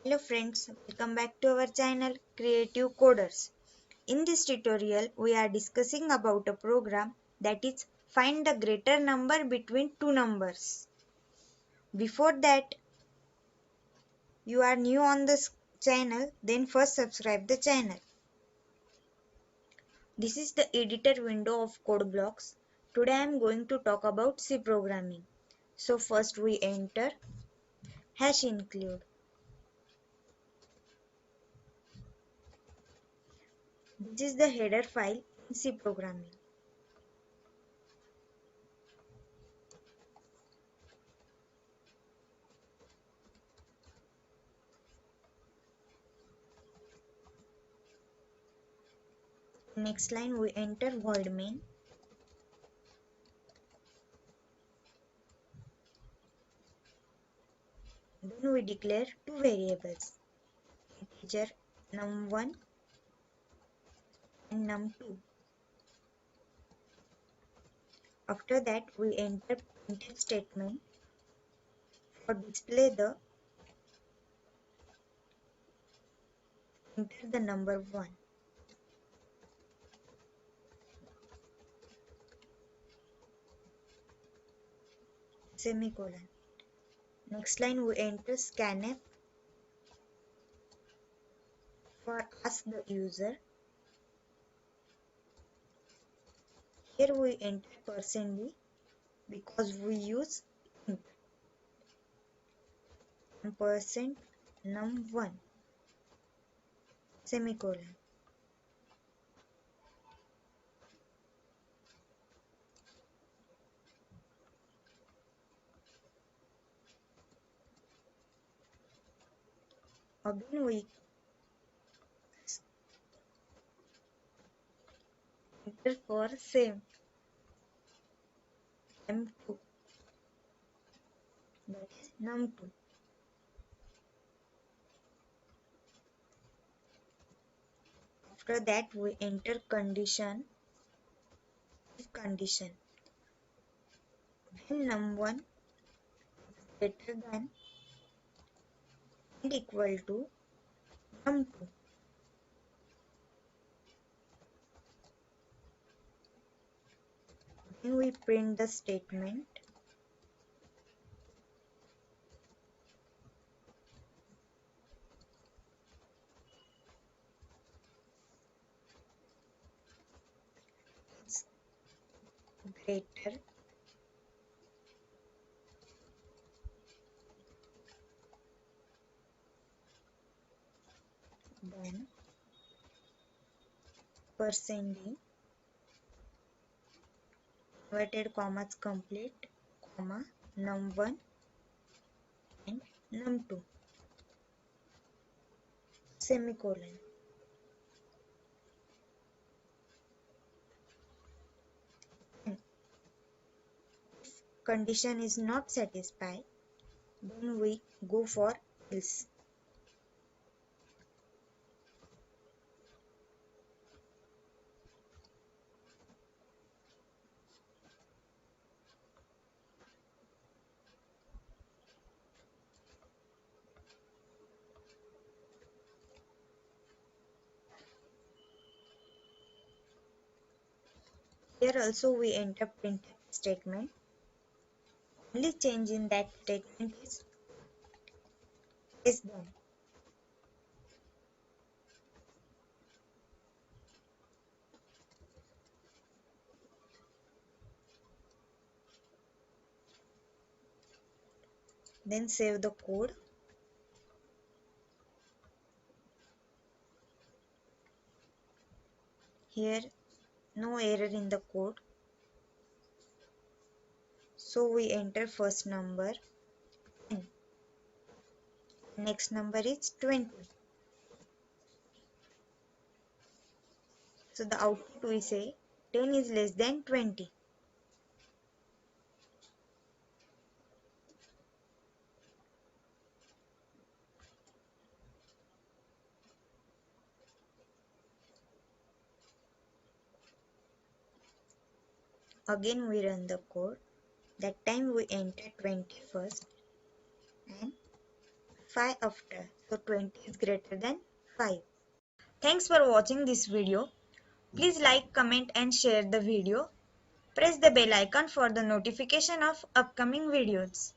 Hello friends, welcome back to our channel Creative Coders. In this tutorial, we are discussing about a program that is find the greater number between two numbers. Before that, you are new on this channel, then first subscribe the channel. This is the editor window of code blocks. Today I am going to talk about C programming. So first we enter #include. This is the header file in C programming. Next line we enter void main. Then we declare two variables, integer num1 and num2. After that we enter printf statement for display the enter the number 1. Semicolon. Next line we enter scanf for ask the user. Here we enter %d because we use int and %num1 semicolon. Again we enter for same m2, that is num2. After that we enter condition, if condition when num1 greater than and equal to num2. Then we print the statement is greater than %d inverted commas complete comma num1 and num2 semicolon. And if condition is not satisfied, then we go for else. Here also we enter printf statement. Only change in that statement is less than. Then save the code. Here no error in the code. So we enter first number, 10. Next number is 20. So the output we say 10 is less than 20. Again we run the code. That time we enter 20 first and 5 after. So 20 is greater than 5. Thanks for watching this video. Please like, comment and share the video. Press the bell icon for the notification of upcoming videos.